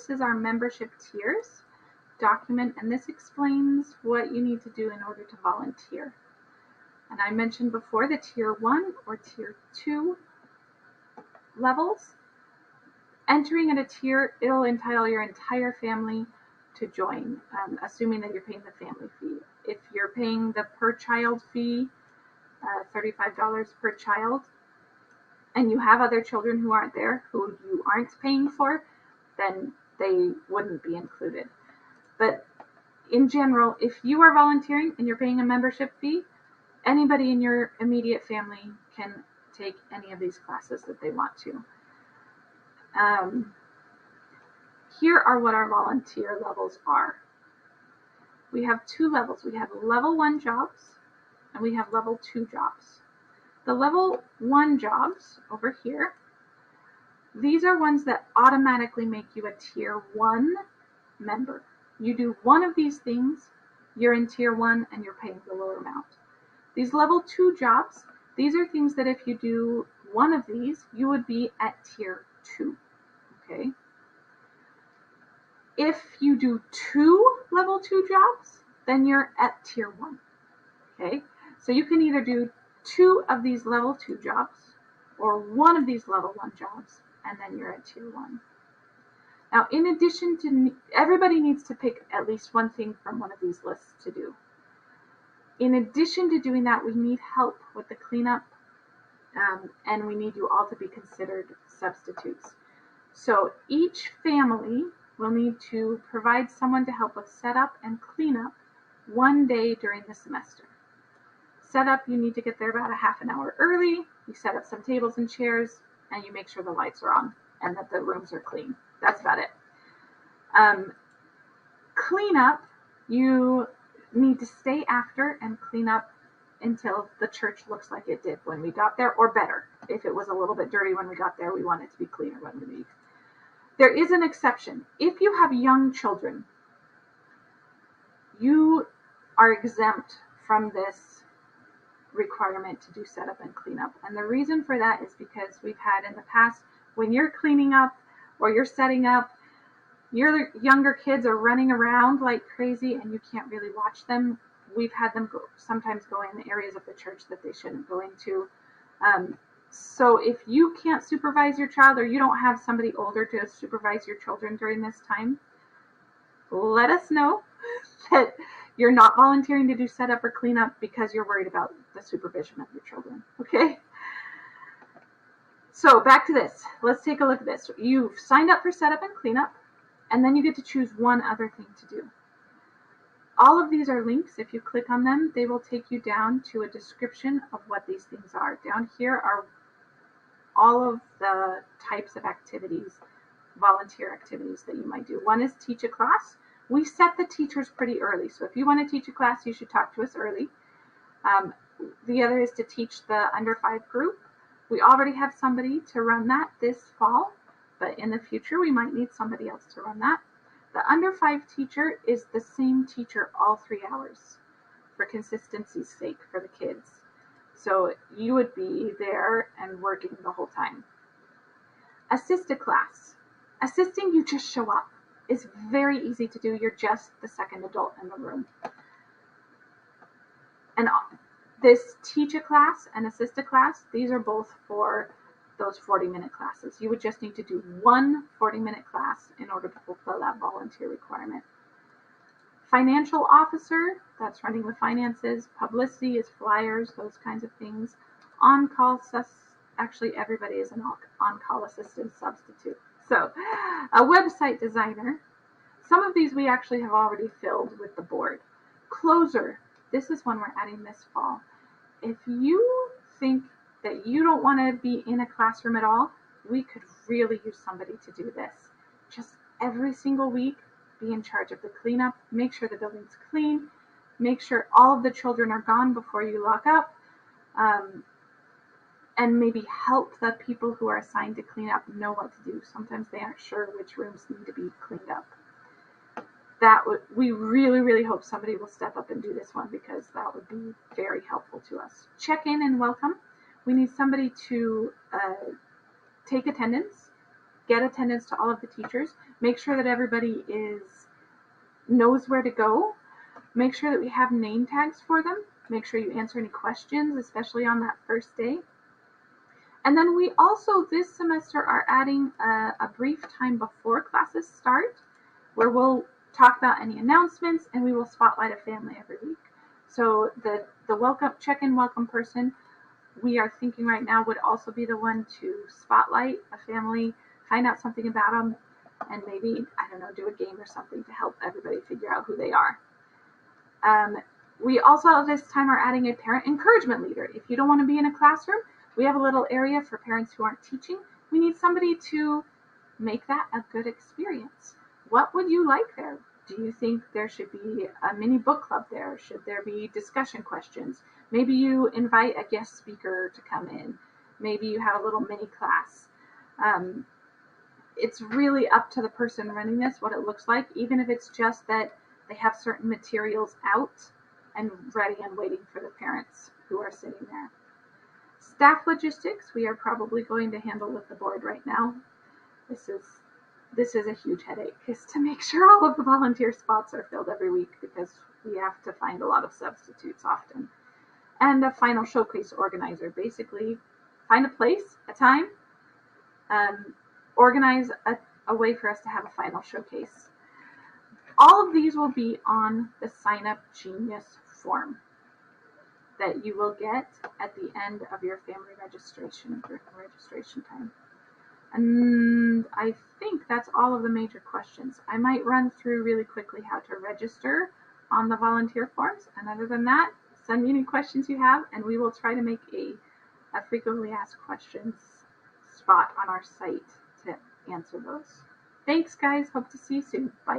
this is our membership tiers document, and this explains what you need to do in order to volunteer. And I mentioned before the tier 1 or tier 2 levels. Entering at a tier, it'll entitle your entire family to join, assuming that you're paying the family fee. If you're paying the per child fee, $35 per child, and you have other children who aren't there, who you aren't paying for, then they wouldn't be included. But in general, if you are volunteering and you're paying a membership fee, anybody in your immediate family can take any of these classes that they want to. Here are what our volunteer levels are. We have 2 levels. We have level 1 jobs and we have level 2 jobs. The level 1 jobs over here, these are ones that automatically make you a tier 1 member. You do one of these things, you're in tier 1 and you're paying the lower amount. These level 2 jobs, these are things that if you do one of these, you would be at tier 2. Okay. If you do 2 level 2 jobs, then you're at tier 1. Okay. So you can either do 2 of these level 2 jobs or 1 of these level 1 jobs, and then you're at tier 1. Now, in addition to, everybody needs to pick at least one thing from one of these lists to do. In addition to doing that, we need help with the cleanup, and we need you all to be considered substitutes. So each family will need to provide someone to help with setup and cleanup one day during the semester. Setup, you need to get there about a half an hour early. You set up some tables and chairs, and you make sure the lights are on and that the rooms are clean. That's about it. Cleanup, you need to stay after and clean up until the church looks like it did when we got there, or better. If it was a little bit dirty when we got there, we want it to be cleaner when we leave. There is an exception. If you have young children, you are exempt from this requirement to do setup and cleanup. And the reason for that is because we've had in the past, when you're cleaning up or you're setting up, your younger kids are running around like crazy and you can't really watch them. We've had them sometimes go in areas of the church that they shouldn't go into. So if you can't supervise your child, or you don't have somebody older to supervise your children during this time, let us know that you're not volunteering to do setup or cleanup because you're worried about the supervision of your children. Okay? So back to this. Let's take a look at this. You've signed up for setup and cleanup, and then you get to choose one other thing to do. All of these are links. If you click on them, they will take you down to a description of what these things are. Down here are all of the types of activities, volunteer activities that you might do. One is teach a class. We set the teachers pretty early. So if you want to teach a class, you should talk to us early. The other is to teach the under 5 group. We already have somebody to run that this fall, but in the future we might need somebody else to run that. The under 5 teacher is the same teacher all 3 hours for consistency's sake for the kids. So you would be there and working the whole time. Assist a class. Assisting, you just show up. It's very easy to do. You're just the second adult in the room. And this teach a class and assist a class, these are both for those 40-minute classes. You would just need to do one 40-minute class in order to fulfill that volunteer requirement. Financial officer, that's running the finances. Publicity is flyers, those kinds of things. On-call, actually everybody is an on-call assistant substitute. So, a website designer. Some of these we actually have already filled with the board. Closer, this is one we're adding this fall. If you think that you don't want to be in a classroom at all, we could really use somebody to do this. Just every single week, be in charge of the cleanup, make sure the building's clean, make sure all of the children are gone before you lock up, and maybe help the people who are assigned to clean up know what to do. Sometimes they aren't sure which rooms need to be cleaned up. We really, really hope somebody will step up and do this one, because that would be very helpful to us. Check in and welcome. We need somebody to take attendance, get attendance to all of the teachers, make sure that everybody knows where to go, make sure that we have name tags for them, make sure you answer any questions, especially on that first day. And then we also this semester are adding a brief time before classes start where we'll talk about any announcements and we will spotlight a family every week. So the welcome check-in welcome person we are thinking right now would also be the one to spotlight a family, find out something about them, and maybe, I don't know, do a game or something to help everybody figure out who they are. We also this time are adding a parent encouragement leader. If you don't want to be in a classroom, we have a little area for parents who aren't teaching. We need somebody to make that a good experience. What would you like there? Do you think there should be a mini book club there? Should there be discussion questions? Maybe you invite a guest speaker to come in. Maybe you have a little mini class. It's really up to the person running this what it looks like, even if it's just that they have certain materials out and ready and waiting for the parents who are sitting there. Staff logistics, we are probably going to handle with the board right now. This is a huge headache, is to make sure all of the volunteer spots are filled every week because we have to find a lot of substitutes often. And a final showcase organizer, basically find a place, a time, organize a way for us to have a final showcase. All of these will be on the Sign Up Genius form that you will get at the end of your family registration time. And I think that's all of the major questions. I might run through really quickly how to register on the volunteer forms. And other than that, send me any questions you have, and we will try to make a frequently asked questions spot on our site to answer those. Thanks, guys. Hope to see you soon. Bye.